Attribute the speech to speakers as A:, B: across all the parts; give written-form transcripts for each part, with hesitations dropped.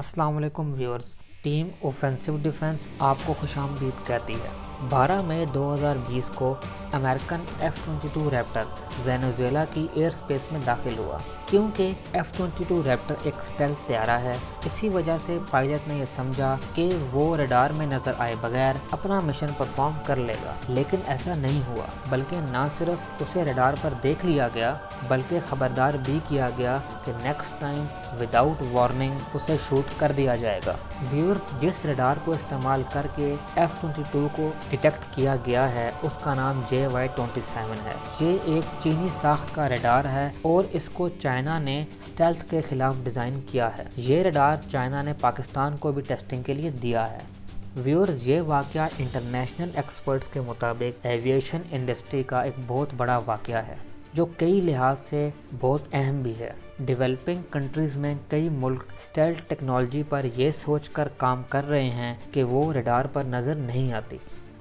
A: السلام علیکم viewers, team offensive defence آپ کو خوش آمدید کہتی ہے۔ 12 مئی 2020 کو امریکن F-22 ریپٹر وینزویلا کی ایئر سپیس میں داخل ہوا۔ کیونکہ F-22 ریپٹر ایک سٹیلتھ طیارہ ہے، اسی وجہ سے پائلٹ نے یہ سمجھا کہ وہ ریڈار میں نظر آئے بغیر اپنا مشن پرفارم کر لے گا، لیکن ایسا نہیں ہوا، بلکہ نہ صرف اسے ریڈار پر دیکھ لیا گیا بلکہ خبردار بھی کیا گیا کہ نیکسٹ ٹائم وداؤٹ وارننگ اسے شوٹ کر دیا جائے گا۔ ویور، جس ریڈار کو استعمال کر کے F-22 کو ڈیٹیکٹ کیا گیا ہے اس کا نام JY-27 ہے۔ یہ ایک چینی ساخت کا ریڈار ہے اور اس کو چائنا نے سٹیلتھ کے خلاف ڈیزائن کیا ہے۔ یہ ریڈار چائنا نے پاکستان کو بھی ٹیسٹنگ کے لیے دیا ہے۔ ویورز، یہ واقعہ انٹرنیشنل ایکسپرٹس کے مطابق ایویشن انڈسٹری کا ایک بہت بڑا واقعہ ہے جو کئی لحاظ سے بہت اہم بھی ہے۔ ڈیولپنگ کنٹریز میں کئی ملک سٹیلتھ ٹیکنالوجی پر یہ سوچ کر کام کر رہے ہیں کہ وہ ریڈار پر نظر نہیں آتی۔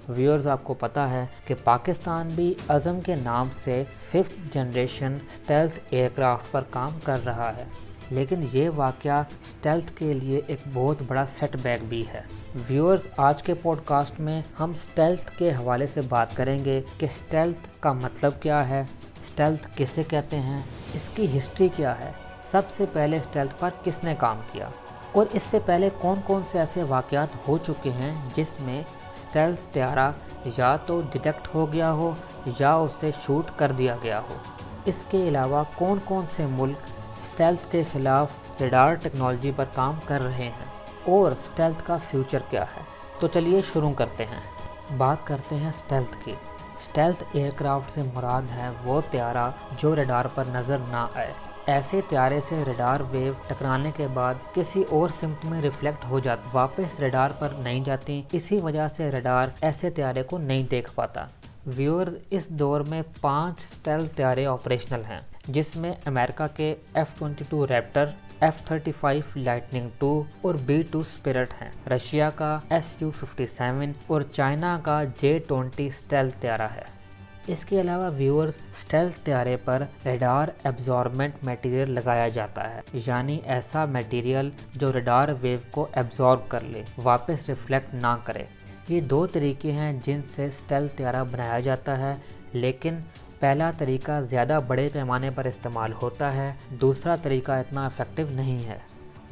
A: ویورز، آپ کو پتا ہے کہ پاکستان بھی عزم کے نام سے 5th جنریشن سٹیلتھ ایئر کرافٹ پر کام کر رہا ہے، لیکن یہ واقعہ سٹیلتھ کے لیے ایک بہت بڑا سیٹ بیک بھی ہے۔ ویورز، آج کے پوڈ کاسٹ میں ہم سٹیلتھ کے حوالے سے بات کریں گے کہ سٹیلتھ کا مطلب کیا ہے، سٹیلتھ کسے کہتے ہیں، اس کی ہسٹری کیا ہے، سب سے پہلے سٹیلتھ پر کس نے کام کیا، اور اس سے پہلے کون کون سے ایسے واقعات ہو چکے ہیں جس میں سٹیلتھ طیارہ یا تو ڈیٹیکٹ ہو گیا ہو یا اسے شوٹ کر دیا گیا ہو۔ اس کے علاوہ کون کون سے ملک سٹیلتھ کے خلاف ریڈار ٹیکنالوجی پر کام کر رہے ہیں اور سٹیلتھ کا فیوچر کیا ہے۔ تو چلیے شروع کرتے ہیں۔ بات کرتے ہیں سٹیلتھ کی۔ سٹیلتھ ایئر کرافٹ سے مراد ہے وہ طیارہ جو ریڈار پر نظر نہ آئے۔ ایسے طیارے سے ریڈار ویو ٹکرانے کے بعد کسی اور سمت میں ریفلیکٹ ہو جاتی، واپس ریڈار پر نہیں جاتی، اسی وجہ سے ریڈار ایسے طیارے کو نہیں دیکھ پاتا۔ ویورز، اس دور میں 5 سٹیلتھ طیارے آپریشنل ہیں، جس میں امریکہ کے F-22 Raptor, F-35 Lightning II اور B-2 اسپرٹ ہیں، رشیا کا Su-57 اور چائنا کا J-20 سٹیلتھ طیارہ ہے۔ اس کے علاوہ ویورز، سٹیلتھ طیارے پر ریڈار ایبزاربنٹ میٹیریل لگایا جاتا ہے، یعنی ایسا میٹیریل جو ریڈار ویو کو ایبزارب کر لے، واپس ریفلیکٹ نہ کرے۔ یہ 2 طریقے ہیں جن سے سٹیلتھ طیارہ بنایا جاتا ہے، لیکن پہلا طریقہ زیادہ بڑے پیمانے پر استعمال ہوتا ہے، دوسرا طریقہ اتنا افیکٹو نہیں ہے۔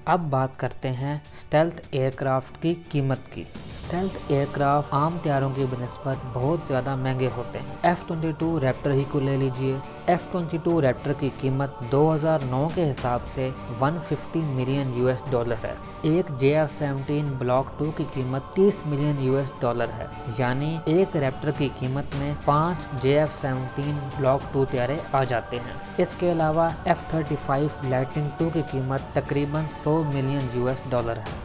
A: اب بات کرتے ہیں سٹیلتھ ایئر کرافٹ کی قیمت کی۔ سٹیلتھ ایئر کرافٹ عام طیاروں کی بنسبت بہت زیادہ مہنگے ہوتے ہیں۔ F-22 ریپٹر ہی کو لے لیجئے۔ F-22 ریپٹر کی قیمت 2009 کے حساب سے $150 ملین ہے۔ ایک JF-17 بلاک 2 کی قیمت $30 ملین ہے، یعنی ایک ریپٹر کی قیمت میں 5 JF-17 بلاک 2 طیارے آ جاتے ہیں۔ اس کے علاوہ F-35 لائٹننگ II کی قیمت تقریباً $100 ملین ہے۔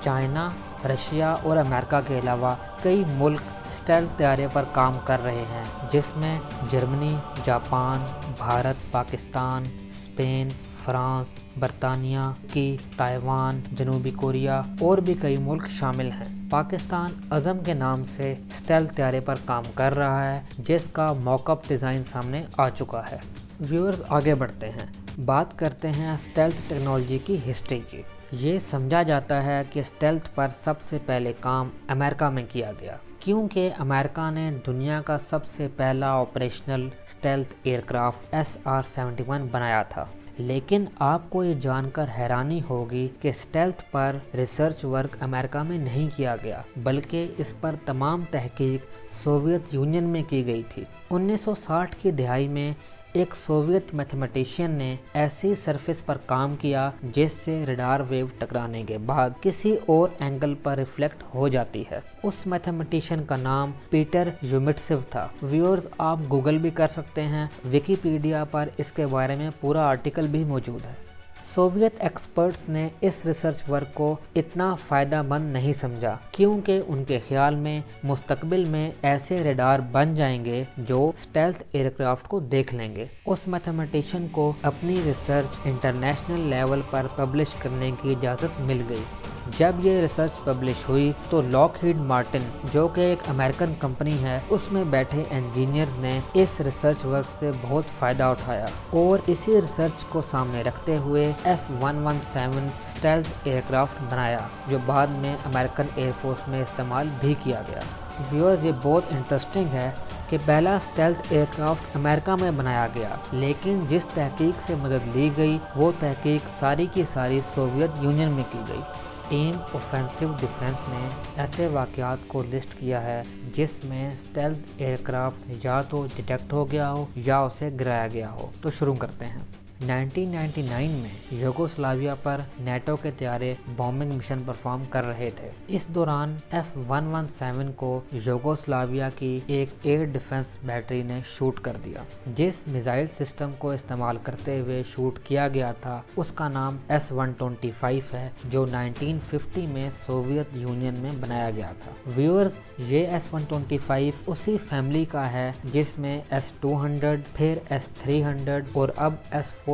A: چائنا، رشیا اور امریکہ کے علاوہ کئی ملک سٹیلتھ طیارے پر کام کر رہے ہیں، جس میں Germany, Japan, Bharat, Pakistan, Spain, France, برطانیہ کی، تائیوان، جنوبی کوریا اور بھی کئی ملک شامل ہیں۔ پاکستان عزم کے نام سے سٹیلتھ طیارے پر کام کر رہا ہے، جس کا موک اپ ڈیزائن سامنے آ چکا ہے۔ ویورز، آگے بڑھتے ہیں، بات کرتے ہیں سٹیلتھ ٹیکنالوجی کی ہسٹری کی۔ یہ سمجھا جاتا ہے کہ سٹیلتھ پر سب سے پہلے کام امریکہ میں کیا گیا، کیونکہ امریکہ نے دنیا کا سب سے پہلا آپریشنل سٹیلتھ ایئر کرافٹ SR-71 بنایا تھا۔ لیکن آپ کو یہ جان کر حیرانی ہوگی کہ سٹیلتھ پر ریسرچ ورک امریکہ میں نہیں کیا گیا، بلکہ اس پر تمام تحقیق سوویت یونین میں کی گئی تھی۔ 1960 کی دہائی میں ایک سوویت میتھمیٹیشین نے ایسی سرفیس پر کام کیا جس سے ریڈار ویو ٹکرانے کے بعد کسی اور اینگل پر ریفلیکٹ ہو جاتی ہے۔ اس میتھمیٹیشین کا نام پیٹر یومٹسو تھا۔ ویورز، آپ گوگل بھی کر سکتے ہیں، ویکیپیڈیا پر اس کے بارے میں پورا آرٹیکل بھی موجود ہے۔ سوویت ایکسپرٹس نے اس ریسرچ ورک کو اتنا فائدہ مند نہیں سمجھا، کیونکہ ان کے خیال میں مستقبل میں ایسے ریڈار بن جائیں گے جو سٹیلتھ ایئر کرافٹ کو دیکھ لیں گے۔ اس میتھمیٹیشین کو اپنی ریسرچ انٹرنیشنل لیول پر پبلش کرنے کی اجازت مل گئی۔ جب یہ ریسرچ پبلش ہوئی تو لاک ہیڈ مارٹن جو کہ ایک امریکن کمپنی ہے اس میں بیٹھے انجینئرز نے اس ریسرچ ورک سے بہت فائدہ اٹھایا اور اسی ریسرچ کو سامنے رکھتے ہوئے F-117 اسٹیلتھ ایئر کرافٹ بنایا جو بعد میں امریکن ایئر فورس میں استعمال بھی کیا گیا۔ ویورز یہ بہت انٹرسٹنگ ہے کہ پہلا اسٹیلتھ ایئر کرافٹ امریکہ میں بنایا گیا، لیکن جس تحقیق سے مدد لی گئی وہ تحقیق ساری کی ساری سوویت یونین میں کی گئی۔ ٹیم اوفینسو ڈیفنس نے ایسے واقعات کو لسٹ کیا ہے جس میں اسٹیلتھ ایئر کرافٹ یا تو ڈیٹیکٹ ہو گیا ہو یا اسے گرایا گیا ہو۔ تو شروع کرتے ہیں۔ 1999 میں یوگوسلاویا پر نیٹو کے طیارے بومبنگ مشن پرفارم کر رہے تھے۔ اس دوران F-117 کو یوگوسلاویا کی ایک ایئر ڈیفنس بیٹری نے شوٹ کر دیا۔ جس میزائل سسٹم کو استعمال کرتے ہوئے شوٹ کیا گیا تھا اس کا نام S-125 ہے جو 1950 میں سوویت یونین میں بنایا گیا تھا۔ ویورز یہ S-125 اسی فیملی کا ہے جس میں S-200 پھر S-300 اور اب S-400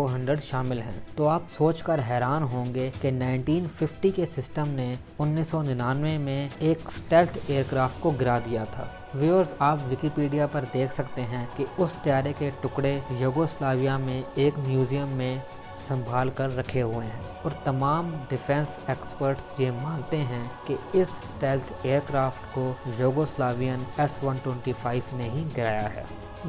A: شامل ہیں۔ تو آپ سوچ کر حیران ہوں گے کہ 1950 کے سسٹم نے 1999 میں ایک اسٹیلتھ ایئر کرافٹ کو گرا دیا تھا۔ ویورز آپ ویکیپیڈیا پر دیکھ سکتے ہیں کہ اس طیارے کے ٹکڑے یوگوسلاویا میں ایک میوزیم میں سنبھال کر رکھے ہوئے ہیں اور تمام ڈیفنس ایکسپرٹس یہ مانتے ہیں کہ اس اسٹیلتھ ایئر کرافٹ کو یوگوسلاوین S-125 نے ہی گرایا ہے۔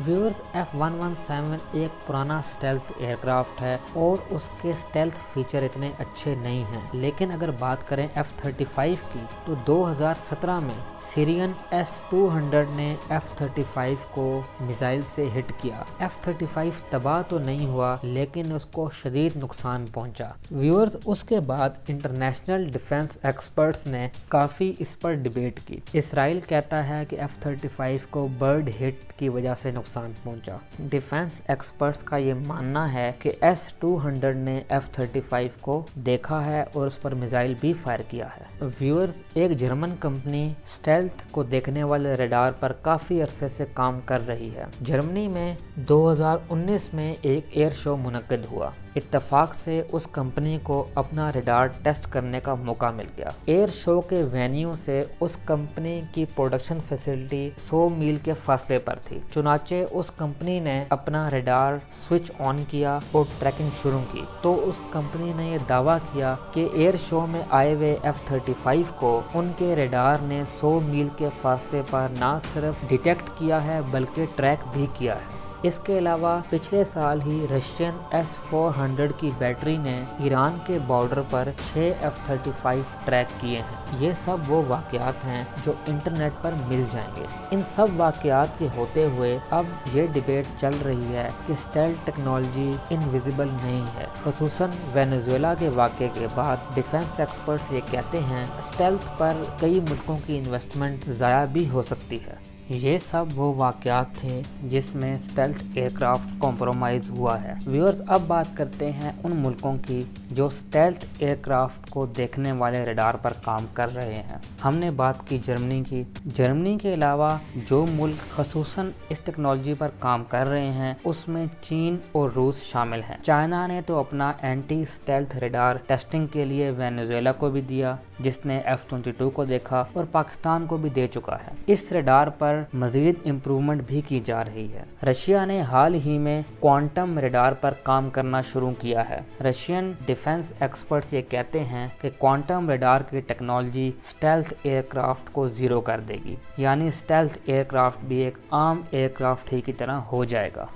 A: ویورز F-117 ایک پرانا اسٹیلتھ ایئر کرافٹ ہے اور اس کے اسٹیلتھ فیچر اتنے اچھے نہیں ہیں، لیکن اگر بات کریں F-35 کی تو 2017 میں سیرین S-200 نے F-35 کو میزائل سے ہٹ کیا۔ F-35 تباہ تو نہیں ہوا لیکن اس کو شدید نقصان پہنچا۔ ویورز اس کے بعد انٹرنیشنل ڈیفنس ایکسپرٹس نے کافی اس پر ڈیبیٹ کی۔ اسرائیل کہتا ہے کہ F-35 کو برڈ ہٹ کی وجہ سے نقصان پہنچا۔ ڈیفنس ایکسپرٹس کا یہ ماننا ہے کہ S-200 نے F-35 کو دیکھا ہے اور اس پر میزائل بھی فائر کیا ہے۔ ویورز ایک جرمن کمپنی اسٹیلتھ کو دیکھنے والے ریڈار پر کافی عرصے سے کام کر رہی ہے۔ جرمنی میں 2019 میں ایک ایئر شو منعقد ہوا۔ اتفاق سے اس کمپنی کو اپنا ریڈار ٹیسٹ کرنے کا موقع مل گیا۔ ایئر شو کے وینیو سے اس کمپنی کی پروڈکشن فیسلٹی 100 میل کے فاصلے پر تھی، چنانچہ اس کمپنی نے اپنا ریڈار سوئچ آن کیا اور ٹریکنگ شروع کی تو اس کمپنی نے یہ دعویٰ کیا کہ ایئر شو میں آئے ہوئے F-35 کو ان کے ریڈار نے 100 میل کے فاصلے پر نہ صرف ڈیٹیکٹ کیا ہے بلکہ ٹریک بھی کیا ہے۔ اس کے علاوہ پچھلے سال ہی رشین S-400 کی بیٹری نے ایران کے بارڈر پر 6 F-35 ٹریک کیے ہیں۔ یہ سب وہ واقعات ہیں جو انٹرنیٹ پر مل جائیں گے۔ ان سب واقعات کے ہوتے ہوئے اب یہ ڈیبیٹ چل رہی ہے کہ اسٹیلتھ ٹیکنالوجی انویزیبل نہیں ہے، خصوصاً وینزویلا کے واقعے کے بعد ڈیفنس ایکسپرٹس یہ کہتے ہیں اسٹیلتھ پر کئی ملکوں کی انویسٹمنٹ ضائع بھی ہو سکتی ہے۔ یہ سب وہ واقعات تھے جس میں اسٹیلتھ ایئر کرافٹ کمپرومائز ہوا ہے۔ ویورز اب بات کرتے ہیں ان ملکوں کی جو اسٹیلتھ ایئر کرافٹ کو دیکھنے والے ریڈار پر کام کر رہے ہیں۔ ہم نے بات کی جرمنی کی۔ جرمنی کے علاوہ جو ملک خصوصاً اس ٹیکنالوجی پر کام کر رہے ہیں اس میں چین اور روس شامل ہیں۔ چائنا نے تو اپنا اینٹی اسٹیلتھ ریڈار ٹیسٹنگ کے لیے وینزویلا کو بھی دیا جس نے F-22 کو دیکھا اور پاکستان کو بھی دے چکا ہے۔ اس ریڈار پر مزید امپرومنٹ بھی کی جا رہی ہے۔ رشیا نے حال ہی میں کوانٹم ریڈار پر کام کرنا شروع کیا ہے۔ رشین ڈیفنس ایکسپرٹس یہ کہتے ہیں کہ کوانٹم ریڈار کی ٹیکنالوجی اسٹیلتھ ایئر کرافٹ کو زیرو کر دے گی، یعنی اسٹیلتھ ایئر کرافٹ بھی ایک عام ایئر کرافٹ ہی کی طرح ہو جائے گا۔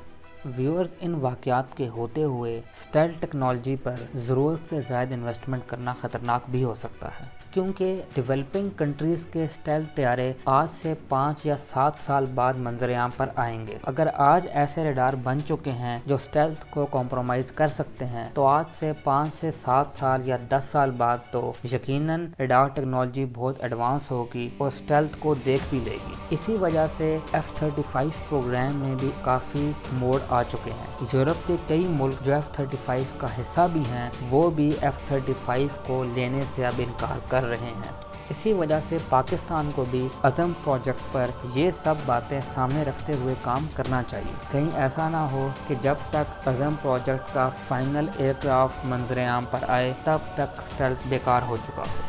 A: ویورز ان واقعات کے ہوتے ہوئے اسٹیلتھ ٹیکنالوجی پر ضرورت سے زائد انویسٹمنٹ کرنا خطرناک بھی ہو سکتا ہے، کیونکہ ڈیولپنگ کنٹریز کے اسٹیلتھ طیارے آج سے 5 یا 7 سال بعد منظر عام پر آئیں گے۔ اگر آج ایسے ریڈار بن چکے ہیں جو اسٹیلتھ کو کمپرومائز کر سکتے ہیں تو آج سے 5 سے 7 سال یا 10 سال بعد تو یقیناً ریڈار ٹیکنالوجی بہت ایڈوانس ہوگی اور اسٹیلتھ کو دیکھ بھی لے گی۔ اسی وجہ سے F-35 پروگرام میں بھی کافی موڑ آ چکے ہیں۔ یورپ کے کئی ملک جو F-35 کا حصہ بھی ہیں وہ بھی F-35 کو لینے سے اب انکار کر رہے ہیں۔ اسی وجہ سے پاکستان کو بھی عزم پروجیکٹ پر یہ سب باتیں سامنے رکھتے ہوئے کام کرنا چاہیے، کہیں ایسا نہ ہو کہ جب تک عزم پروجیکٹ کا فائنل ایئر کرافٹ منظر عام پر آئے تب تک اسٹیلتھ بیکار ہو چکا ہو۔